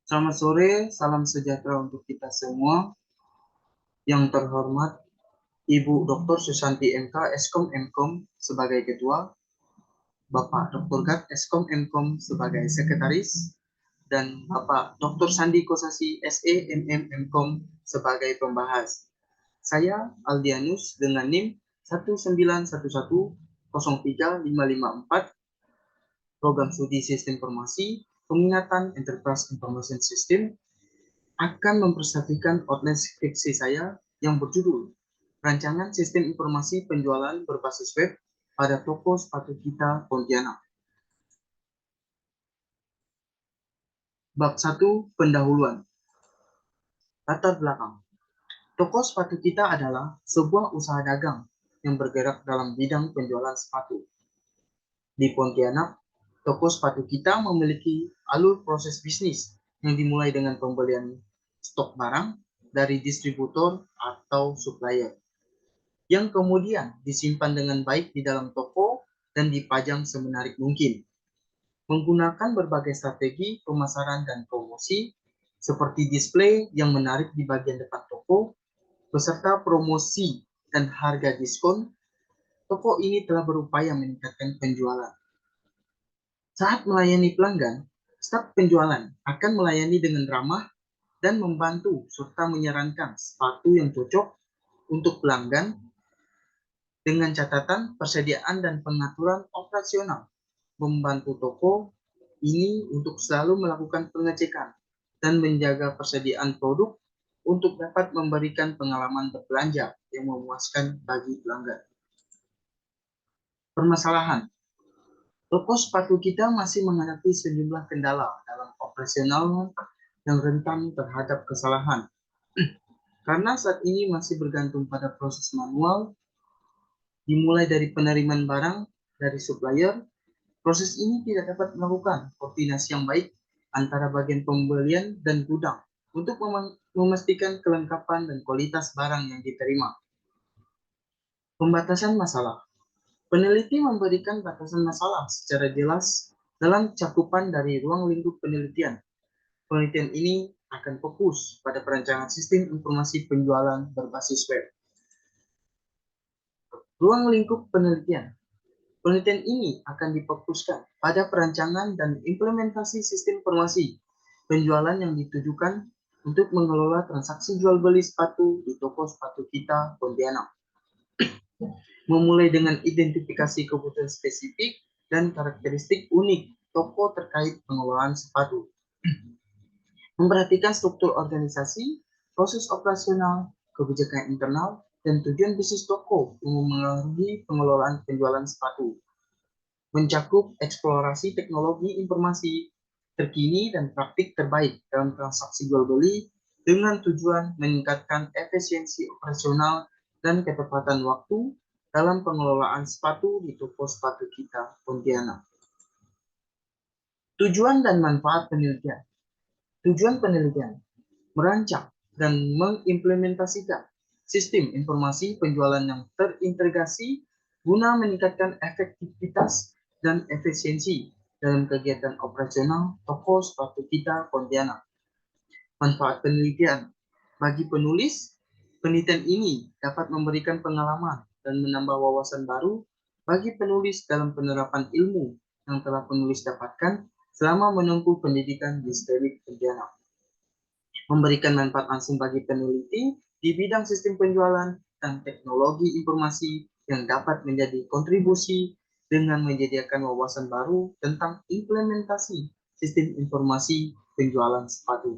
Selamat sore, salam sejahtera untuk kita semua. Yang terhormat Ibu Dr. Susanti MK, Eskom Mkom sebagai Ketua, Bapak Dr. Gat, Eskom Mkom sebagai Sekretaris, dan Bapak Dr. Sandi Kosasi, SE MM Mkom sebagai pembahas. Saya Aldianus dengan NIM 191103554, Program Studi Sistem Informasi, Peminatan Enterprise Information System, akan mempresentasikan outline skripsi saya yang berjudul Rancangan Sistem Informasi Penjualan Berbasis Web pada Toko Sepatu Kita Pontianak. Bab 1, Pendahuluan. Latar belakang. Toko sepatu kita adalah sebuah usaha dagang yang bergerak dalam bidang penjualan sepatu. Di Pontianak, toko sepatu kita memiliki alur proses bisnis yang dimulai dengan pembelian stok barang dari distributor atau supplier, yang kemudian disimpan dengan baik di dalam toko dan dipajang semenarik mungkin. Menggunakan berbagai strategi pemasaran dan promosi, seperti display yang menarik di bagian depan toko, beserta promosi dan harga diskon, toko ini telah berupaya meningkatkan penjualan. Saat melayani pelanggan, staf penjualan akan melayani dengan ramah dan membantu serta menyarankan sepatu yang cocok untuk pelanggan dengan catatan persediaan dan pengaturan operasional, membantu toko ini untuk selalu melakukan pengecekan dan menjaga persediaan produk untuk dapat memberikan pengalaman berbelanja yang memuaskan bagi pelanggan. Permasalahan. Toko sepatu kita masih menghadapi sejumlah kendala dalam operasional yang rentan terhadap kesalahan. Karena saat ini masih bergantung pada proses manual, dimulai dari penerimaan barang dari supplier, proses ini tidak dapat melakukan koordinasi yang baik antara bagian pembelian dan gudang untuk memastikan kelengkapan dan kualitas barang yang diterima. Pembatasan masalah. Peneliti memberikan batasan masalah secara jelas dalam cakupan dari ruang lingkup penelitian. Penelitian ini akan fokus pada perancangan sistem informasi penjualan berbasis web. Ruang lingkup penelitian. Penelitian ini akan difokuskan pada perancangan dan implementasi sistem informasi penjualan yang ditujukan untuk mengelola transaksi jual beli sepatu di toko sepatu kita Pontianak. Memulai dengan identifikasi kebutuhan spesifik dan karakteristik unik toko terkait pengelolaan sepatu. Memperhatikan struktur organisasi, proses operasional, kebijakan internal, dan tujuan bisnis toko yang memengaruhi pengelolaan penjualan sepatu. Mencakup eksplorasi teknologi informasi terkini dan praktik terbaik dalam transaksi jual beli dengan tujuan meningkatkan efisiensi operasional dan ketepatan waktu dalam pengelolaan sepatu di toko sepatu kita Pontianak. Tujuan dan manfaat penelitian. Tujuan penelitian merancang dan mengimplementasikan sistem informasi penjualan yang terintegrasi guna meningkatkan efektivitas dan efisiensi dalam kegiatan operasional toko sepatu kita Pontianak. Manfaat penelitian. Bagi penulis, penelitian ini dapat memberikan pengalaman dan menambah wawasan baru bagi penulis dalam penerapan ilmu yang telah penulis dapatkan selama menempuh pendidikan di STEWIK Pontianak. Memberikan manfaat langsung bagi peneliti di bidang sistem penjualan dan teknologi informasi yang dapat menjadi kontribusi dengan menyediakan wawasan baru tentang implementasi sistem informasi penjualan sepatu.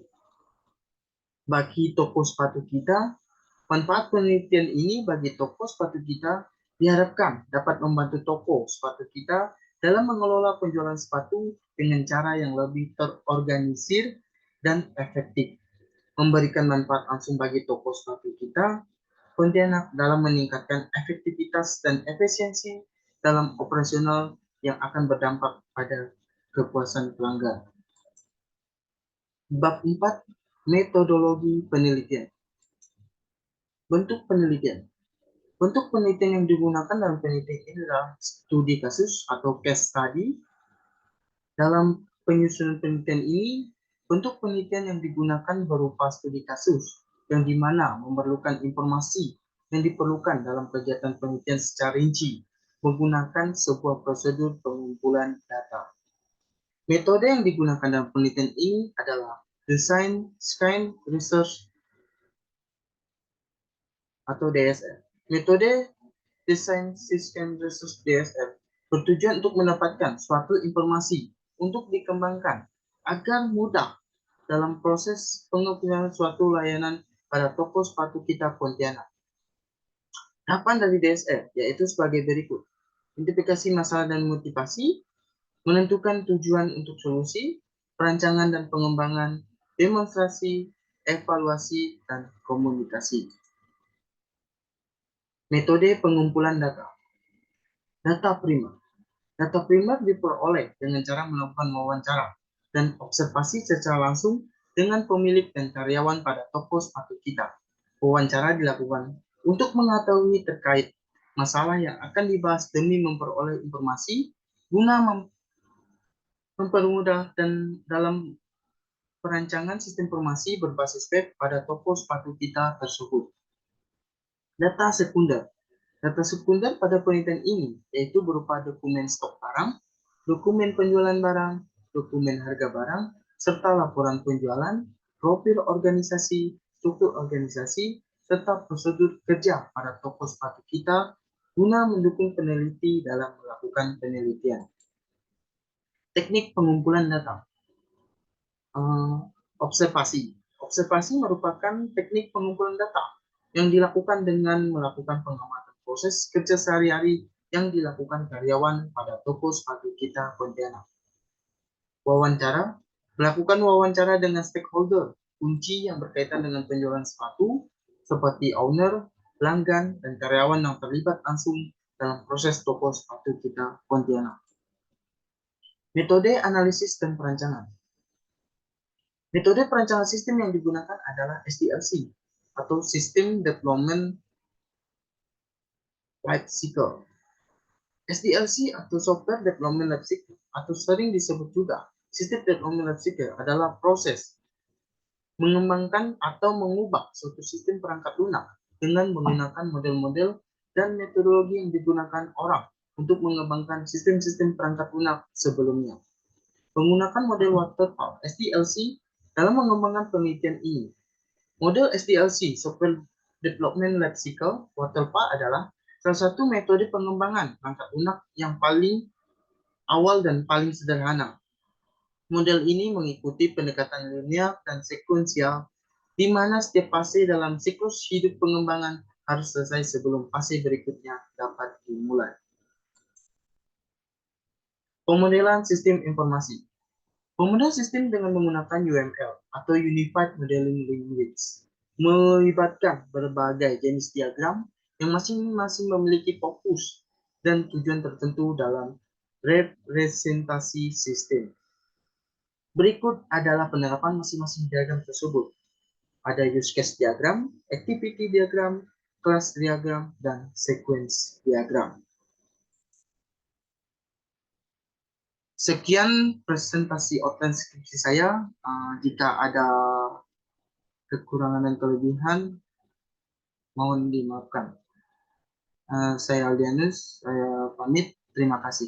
Bagi toko sepatu kita, manfaat penelitian ini bagi toko sepatu kita diharapkan dapat membantu toko sepatu kita dalam mengelola penjualan sepatu dengan cara yang lebih terorganisir dan efektif, memberikan manfaat langsung bagi toko sepatu kita Pontianak dalam meningkatkan efektivitas dan efisiensi dalam operasional yang akan berdampak pada kepuasan pelanggan. Bab 4, metodologi penelitian. Bentuk penelitian. Bentuk penelitian yang digunakan dalam penelitian ini adalah studi kasus atau case study. Dalam penyusunan penelitian ini, bentuk penelitian yang digunakan berupa studi kasus, yang dimana memerlukan informasi yang diperlukan dalam kegiatan penelitian secara rinci, menggunakan sebuah prosedur pengumpulan data. Metode yang digunakan dalam penelitian ini adalah Design Scheme Research atau DSR. Metode Design System Research DSR bertujuan untuk mendapatkan suatu informasi untuk dikembangkan agar mudah dalam proses pengumpulan suatu layanan pada toko sepatu kita Pontianak. Tahapan dari DSR yaitu sebagai berikut: identifikasi masalah dan motivasi, menentukan tujuan untuk solusi, perancangan dan pengembangan, demonstrasi, evaluasi, dan komunikasi. Metode pengumpulan data. Data primer. Data primer diperoleh dengan cara melakukan wawancara dan observasi secara langsung dengan pemilik dan karyawan pada toko sepatu kita. Wawancara dilakukan untuk mengetahui terkait masalah yang akan dibahas demi memperoleh informasi guna mempermudah dan dalam perancangan sistem informasi berbasis web pada toko sepatu kita tersebut. Data sekunder. Data sekunder pada penelitian ini yaitu berupa dokumen stok barang, dokumen penjualan barang, dokumen harga barang, serta laporan penjualan, profil organisasi, struktur organisasi, serta prosedur kerja pada toko sepatu kita guna mendukung peneliti dalam melakukan penelitian. Teknik pengumpulan data. Observasi. Observasi merupakan teknik pengumpulan data yang dilakukan dengan melakukan pengamatan proses kerja sehari-hari yang dilakukan karyawan pada toko sepatu kita Pontianak. Wawancara. Melakukan wawancara dengan stakeholder kunci yang berkaitan dengan penjualan sepatu seperti owner, pelanggan, dan karyawan yang terlibat langsung dalam proses toko sepatu kita Pontianak. Metode analisis dan perancangan. Metode perancangan sistem yang digunakan adalah SDLC atau System Development Life Cycle. SDLC atau Software Development Life Cycle atau sering disebut juga System Development Life Cycle adalah proses mengembangkan atau mengubah suatu sistem perangkat lunak dengan menggunakan model-model dan metodologi yang digunakan orang untuk mengembangkan sistem-sistem perangkat lunak sebelumnya. Menggunakan model waterfall SDLC dalam mengembangkan penelitian ini. Model SDLC, Software Development Life Cycle, waterfall adalah salah satu metode pengembangan perangkat lunak yang paling awal dan paling sederhana. Model ini mengikuti pendekatan linear dan sekuensial, di mana setiap fase dalam siklus hidup pengembangan harus selesai sebelum fase berikutnya dapat dimulai. Pemodelan sistem informasi. Pemodelan sistem dengan menggunakan UML atau Unified Modeling Language melibatkan berbagai jenis diagram yang masing-masing memiliki fokus dan tujuan tertentu dalam representasi sistem. Berikut adalah penerapan masing-masing diagram tersebut. Ada use case diagram, activity diagram, class diagram, dan sequence diagram. Sekian presentasi outline skripsi saya. Jika ada kekurangan dan kelebihan, mohon dimaafkan. Saya Aldianus, saya pamit. Terima kasih.